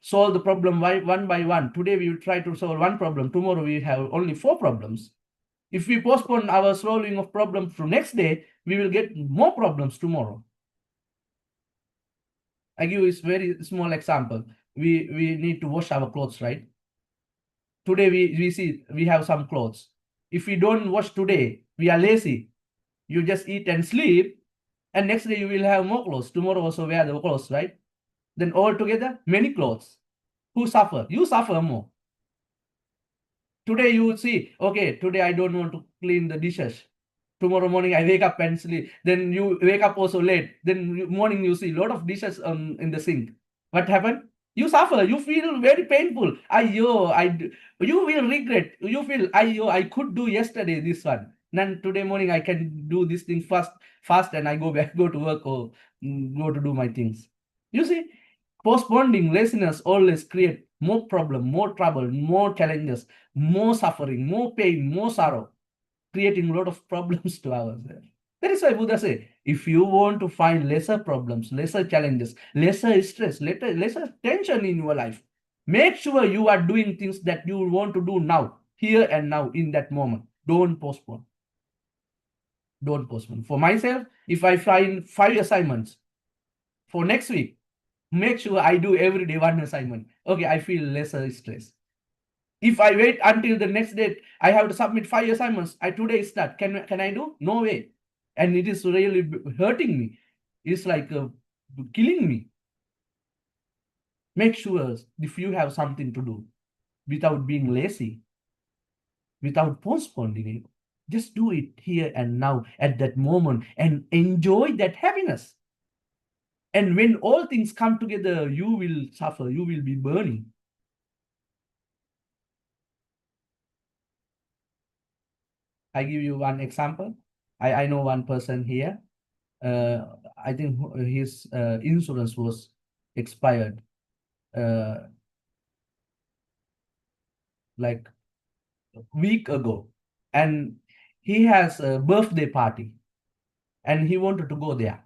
solve the problem one by one, today we will try to solve one problem, tomorrow we have only 4 problems. If we postpone our solving of problems to next day, we will get more problems tomorrow. I give you a very small example. We need to wash our clothes, right? Today we see we have some clothes. If we don't wash today, we are lazy. You just eat and sleep, and next day you will have more clothes. Tomorrow also wear the clothes, right? Then all together, many clothes. Who suffer? You suffer more. Today you will see, okay, today I don't want to clean the dishes. Tomorrow morning I wake up and sleep. Then you wake up also late. Then morning you see a lot of dishes in the sink. What happened? You suffer. You feel very painful. You will regret. You feel, I could do yesterday this one. Then today morning I can do this thing fast, and I go to work, or go to do my things. You see, postponing laziness always create more problem, more trouble, more challenges, more suffering, more pain, more sorrow, creating a lot of problems to ourselves. That is why Buddha say, if you want to find lesser problems, lesser challenges, lesser stress, lesser tension in your life, make sure you are doing things that you want to do now, here and now, in that moment. Don't postpone. Don't postpone. For myself, if I find 5 assignments for next week, make sure I do every day 1 assignment. Okay, I feel lesser stress. If I wait until the next date, I have to submit 5 assignments. Today start. Can I do? No way. And it is really hurting me. It's like killing me. Make sure if you have something to do, without being lazy, without postponing it, just do it here and now at that moment and enjoy that happiness. And when all things come together, you will suffer. You will be burning. I give you one example. I know one person here. I think his insurance was expired like a week ago, and he has a birthday party, and he wanted to go there.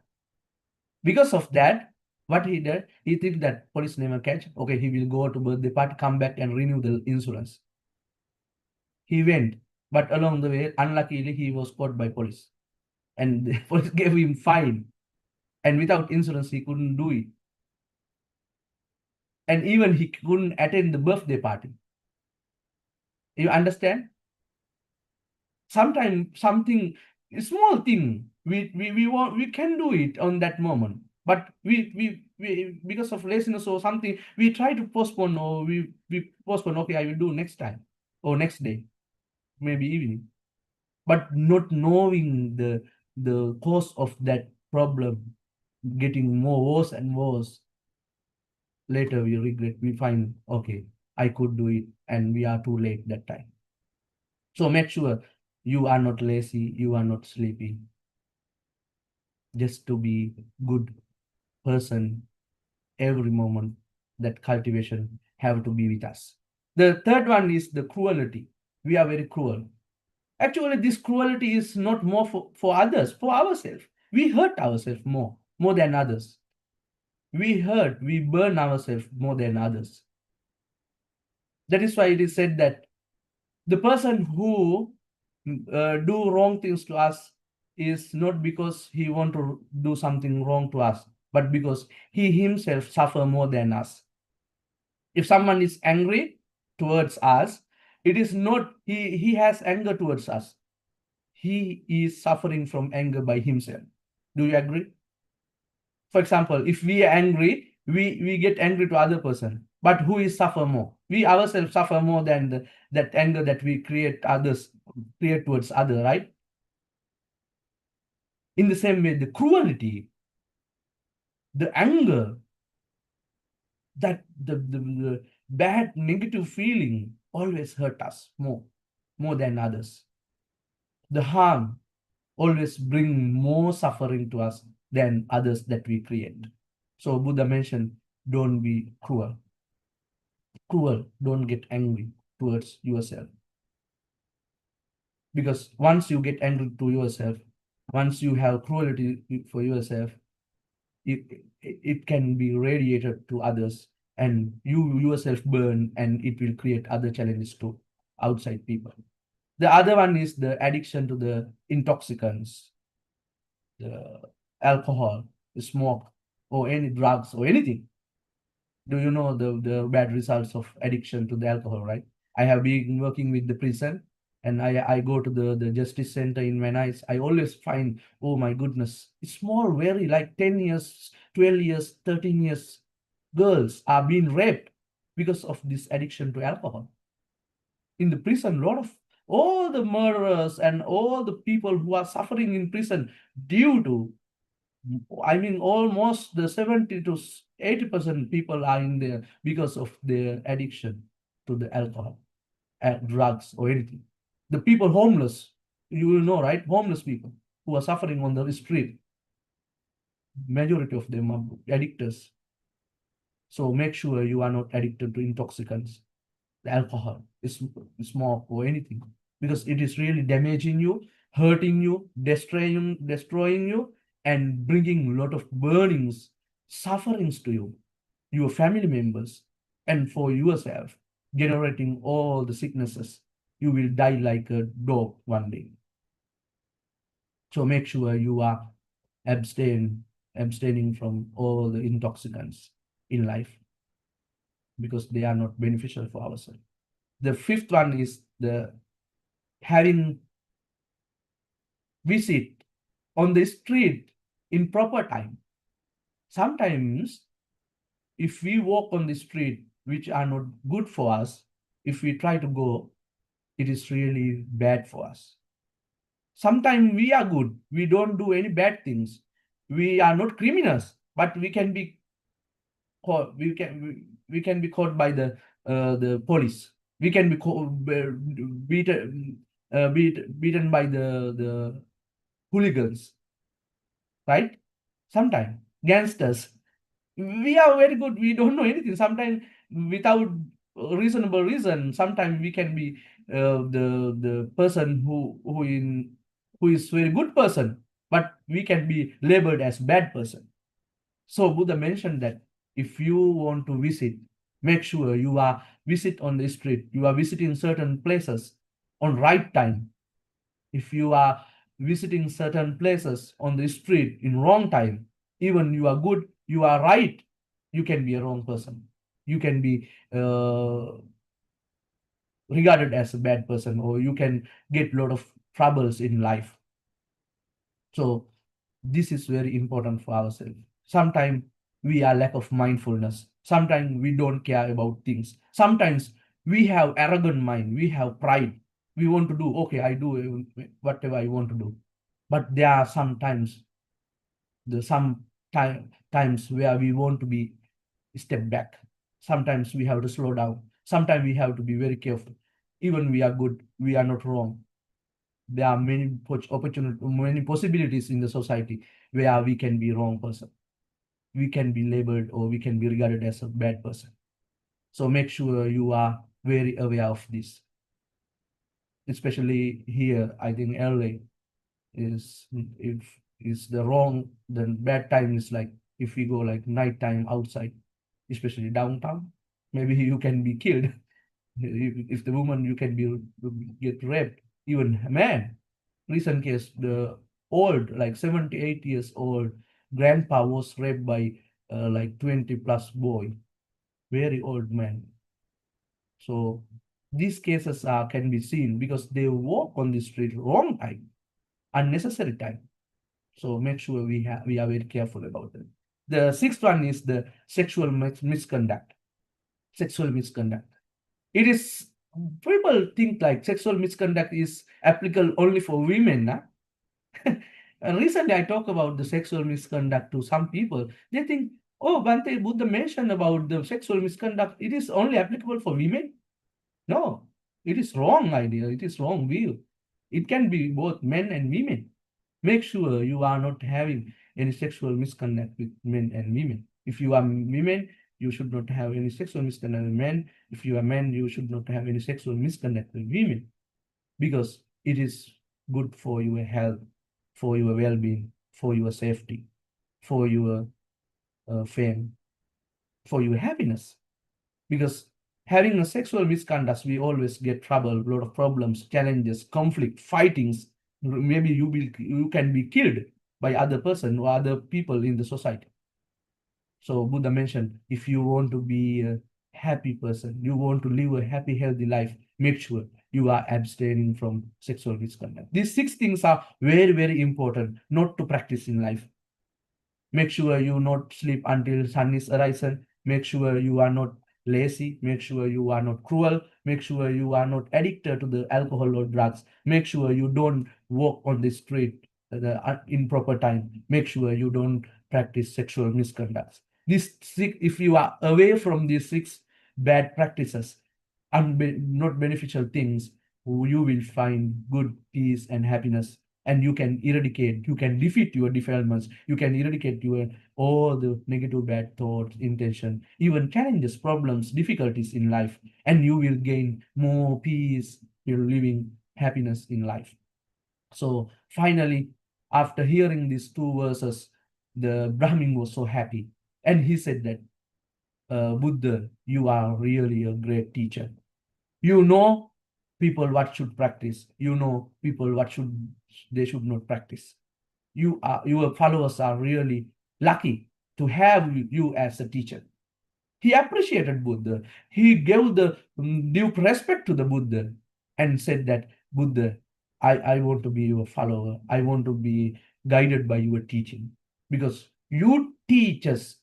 Because of that, what he did, he think that police never catch. Okay, he will go to birthday party, come back and renew the insurance. He went, but along the way, unluckily, he was caught by police, and the police gave him fine. And without insurance, he couldn't do it. And even he couldn't attend the birthday party. You understand? Sometimes something small thing we can do it on that moment, but we because of laziness or something, we try to postpone, or we postpone. Okay, I will do next time or next day, maybe evening, but not knowing the cause of that problem getting more worse and worse. Later we regret, we find, okay, I could do it, and we are too late that time. So make sure you are not lazy, you are not sleepy. Just to be good person every moment. That cultivation have to be with us. The third one is the cruelty. We are very cruel. Actually, this cruelty is not more for others, for ourselves. We hurt ourselves more than others. We burn ourselves more than others. That is why it is said that the person who do wrong things to us is not because he want to do something wrong to us, but because he himself suffer more than us. If someone is angry towards us, it is not he has anger towards us. He is suffering from anger by himself. Do you agree? For example, if we are angry, we get angry to other person, but who is suffer more? We ourselves suffer more than that anger that we create towards other, right? In the same way, the cruelty, the anger, that the bad negative feeling always hurt us more than others. The harm always bring more suffering to us than others that we create. So Buddha mentioned, don't be cruel. Don't get angry towards yourself. Because once you get angry to yourself, once you have cruelty for yourself, it can be radiated to others, and you yourself burn, and it will create other challenges to outside people. The other one is the addiction to the intoxicants, the alcohol, the smoke, or any drugs or anything. Do you know the bad results of addiction to the alcohol, right? I have been working with the prison, and I go to the justice center in Venice. I always find, oh my goodness, small, very like 10 years, 12 years, 13 years, girls are being raped because of this addiction to alcohol. In the prison, a lot of all the murderers and all the people who are suffering in prison due to, I mean, almost the 70 to 80% people are in there because of their addiction to the alcohol, drugs, or anything. The people homeless, you will know, right? Homeless people who are suffering on the street, majority of them are addictors. So make sure you are not addicted to intoxicants, the alcohol, smoke, or anything, because it is really damaging you, hurting you, destroying you, and bringing a lot of burnings, sufferings to you, your family members, and for yourself, generating all the sicknesses. You will die like a dog one day. So make sure you are abstaining from all the intoxicants in life, because they are not beneficial for ourselves. The fifth one is the having visit on the street in proper time. Sometimes if we walk on the street which are not good for us, if we try to go, it is really bad for us. Sometimes we are good, we don't do any bad things, we are not criminals, but we can be caught, we can be caught by the police, we can be beaten, beaten by the hooligans, right? Sometimes gangsters. We are very good. We don't know anything. Sometimes without reasonable reason. Sometimes we can be the person who is very good person, but we can be labeled as bad person. So Buddha mentioned that if you want to visit, make sure you are visit on the street. You are visiting certain places on right time. If you are visiting certain places on the street in wrong time, even you are good, you are right, you can be a wrong person. You can be regarded as a bad person, or you can get a lot of troubles in life. So this is very important for ourselves. Sometimes we are lack of mindfulness. Sometimes we don't care about things. Sometimes we have arrogant mind. We have pride. We want to do, okay, I do whatever I want to do. But there are sometimes times where we want to be step back. Sometimes we have to slow down. Sometimes we have to be very careful. Even we are good, we are not wrong. There are many many possibilities in the society where we can be wrong person. We can be labeled or we can be regarded as a bad person. So make sure you are very aware of this. Especially here, I think LA is if is the wrong, then bad time is like if we go like nighttime outside, especially downtown, maybe you can be killed. If the woman you can be get raped, even a man. Recent case, the old, like 78 years old grandpa was raped by like 20 plus boy, very old man. So these cases can be seen because they walk on the street wrong time, unnecessary time. So make sure we are very careful about it. The sixth one is the sexual misconduct. Sexual misconduct. It is, people think like sexual misconduct is applicable only for women. Nah? Recently, I talk about the sexual misconduct to some people. They think, oh, Bante, Buddha mentioned about the sexual misconduct. It is only applicable for women. No, it is wrong idea. It is wrong view. It can be both men and women. Make sure you are not having any sexual misconduct with men and women. If you are women, you should not have any sexual misconduct with men. If you are men, you should not have any sexual misconduct with women, because it is good for your health, for your well-being, for your safety, for your fame, for your happiness. Because having a sexual misconduct, we always get trouble, a lot of problems, challenges, conflict, fightings. Maybe you can be killed by other person or other people in the society. So Buddha mentioned, if you want to be a happy person, you want to live a happy, healthy life, make sure you are abstaining from sexual misconduct. These six things are very, very important not to practice in life. Make sure you not sleep until sun is arisen. Make sure you are not lazy. Make sure you are not cruel. Make sure you are not addicted to the alcohol or drugs. Make sure you don't walk on the street in proper time. Make sure you don't practice sexual misconduct. This six, if you are away from these six bad practices, not beneficial things, you will find good peace and happiness, and you can eradicate, you can defeat your defilements, you can eradicate your all the negative bad thoughts, intention, even challenges, problems, difficulties in life, and you will gain more peace, you're living happiness in life. So finally, after hearing these two verses, the Brahmin was so happy, and he said that, Buddha, you are really a great teacher. You know people what should practice. You know people what they should not practice. Your followers are really lucky to have you as a teacher. He appreciated Buddha. He gave the due respect to the Buddha and said that, Buddha, I want to be your follower. I want to be guided by your teaching, because you teach us,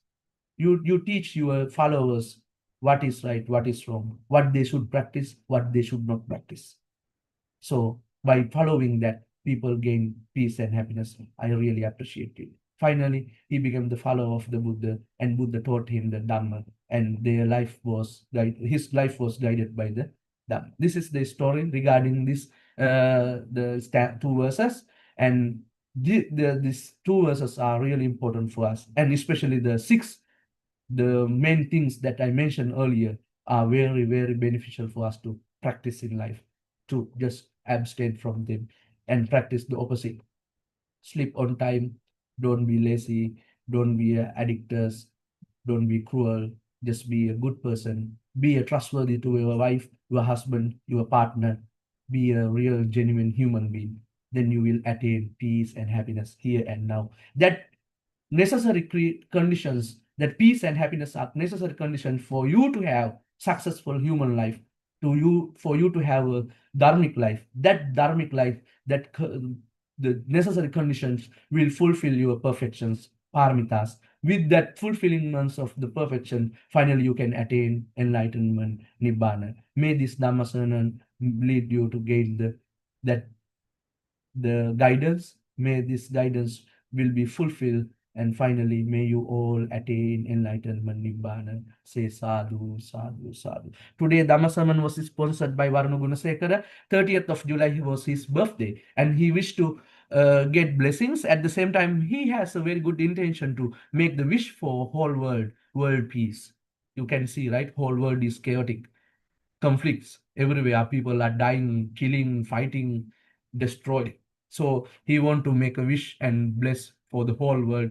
you teach your followers what is right, what is wrong, what they should practice, what they should not practice. So by following that, people gain peace and happiness. I really appreciate it. Finally, he became the follower of the Buddha, and Buddha taught him the Dharma, and his life was guided by the Dharma. This is the story regarding this two verses, and these two verses are really important for us, and especially the main things that I mentioned earlier are very, very beneficial for us to practice in life, to just abstain from them and practice the opposite. Sleep on time, don't be lazy, don't be addictors, don't be cruel, just be a good person, be a trustworthy to your wife, your husband, your partner, be a real, genuine human being. Then you will attain peace and happiness here and now. That necessary conditions, that peace and happiness are necessary conditions for you to have successful human life, for you to have a dharmic life. That dharmic life, the necessary conditions will fulfill your perfections, paramitas. With that fulfillment of the perfection, finally you can attain enlightenment, nibbana. May this dhammasana lead you to gain that the guidance. May this guidance will be fulfilled, and finally may you all attain enlightenment nibbana. Say sadhu, sadhu, sadhu. Today Dhammasaman was sponsored by Varuna Gunasekara. 30th of July was his birthday, and he wished to get blessings. At the same time, he has a very good intention to make the wish for whole world peace. You can see, right? Whole world is chaotic, conflicts everywhere. People are dying, killing, fighting, destroyed. So he want to make a wish and bless for the whole world,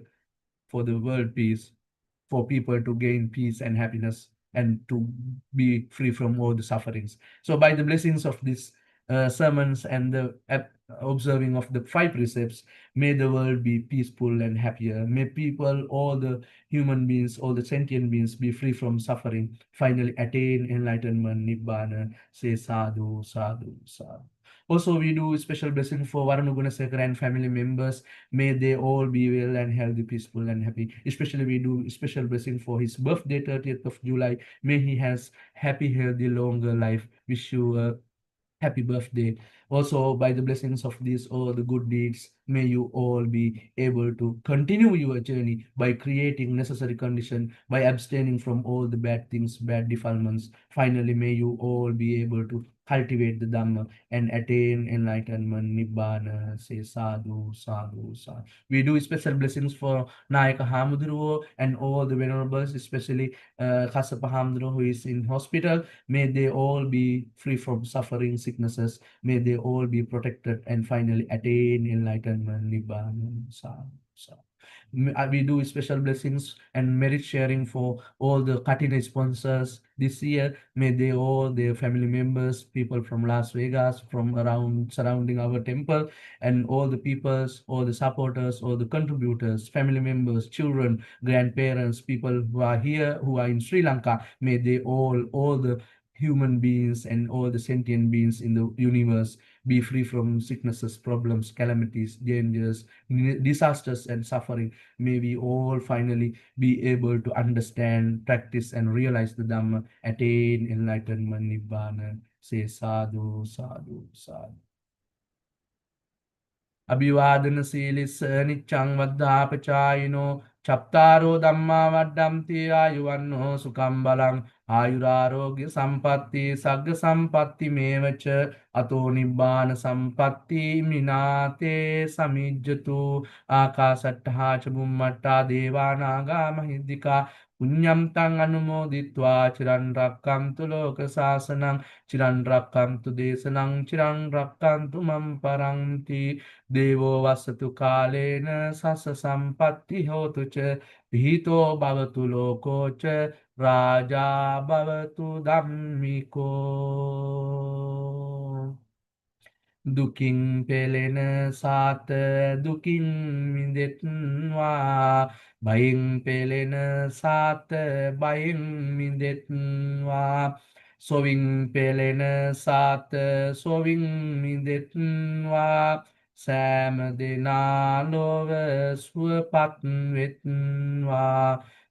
for the world peace, for people to gain peace and happiness, and to be free from all the sufferings. So by the blessings of these sermons and the observing of the five precepts, may the world be peaceful and happier. May people, all the human beings, all the sentient beings, be free from suffering, finally attain enlightenment, nibbana. Say sadhu, sadhu, sadhu. Also, we do special blessing for Varuna Gunasekara and family members. May they all be well and healthy, peaceful and happy. Especially we do special blessing for his birthday, 30th of July. May he has happy, healthy, longer life. Wish you a happy birthday. Also, by the blessings of these all the good deeds, may you all be able to continue your journey by creating necessary condition, by abstaining from all the bad things, bad defilements. Finally, may you all be able to cultivate the Dhamma and attain enlightenment, Nibbana. Say sadhu, sadhu, sadhu. We do special blessings for Nayaka Hamudruo and all the venerables, especially Kasapa Hamudruo, who is in hospital. May they all be free from suffering, sicknesses. May they all be protected and finally attain enlightenment, Nibbana. Sadhu, sadhu. We do special blessings and merit sharing for all the Katina sponsors this year. May they all, their family members, people from Las Vegas, from around surrounding our temple, and all the peoples, all the supporters, all the contributors, family members, children, grandparents, people who are here, who are in Sri Lanka, may they all the human beings and all the sentient beings in the universe be free from sicknesses, problems, calamities, dangers, disasters, and suffering. May we all finally be able to understand, practice, and realize the Dhamma, attain enlightenment, Nibbana. Say sadhu, sadhu, sadhu. අභිවාදන සීලිස්ස නිච්ඡං වද්ධාපචායිනෝ චත්තාරෝ ධම්මා වඩ්ඩම්ති ආයුවන්නෝ සුඛං බලං ආයුරාරෝග්‍ය සම්පatti සග්ග සම්පatti මේවච අතෝ නිබ්බාන සම්පatti මිනාතේ සමිජ්ජතු ආකාසට්ඨා ච බුම්මට්ඨා දේවානාගා මහිද්దికා පුඤ්ඤම් තං අනුමෝදිත්වා චිරන් රක්ඛන්තු ලෝක සාසනං චිරන් රක්ඛන්තු දේශනං චිරන් රක්ඛන්තු මම් පරන්ති දේවෝ වස්සතු කාලේන සස්ස සම්පatti හෝතු ච පිහිතෝ භවතු ලෝකෝ ච රාජා භවතු ධම්මිකෝ දුකින් පෙළෙන සාත දුකින් මිදෙත්වා බයින් පෙළෙන සාත බයින් මිදෙත්වා සොවින් පෙළෙන සාත සොවින් මිදෙත්වා සෑම දෙනා ලොව සුවපත් වෙත්වා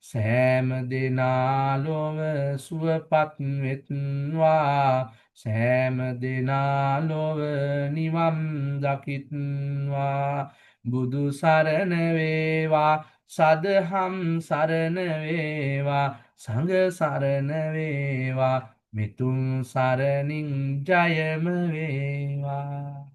සෑම දෙනා ලොව සුවපත් වෙත්වා සෑම දෙනා ලොව නිවන් දකිත්වා බුදු සරණ වේවා සදහම් සරණ වේවා සංඝ සරණ වේවා මිතුන් සරණින් ජයම වේවා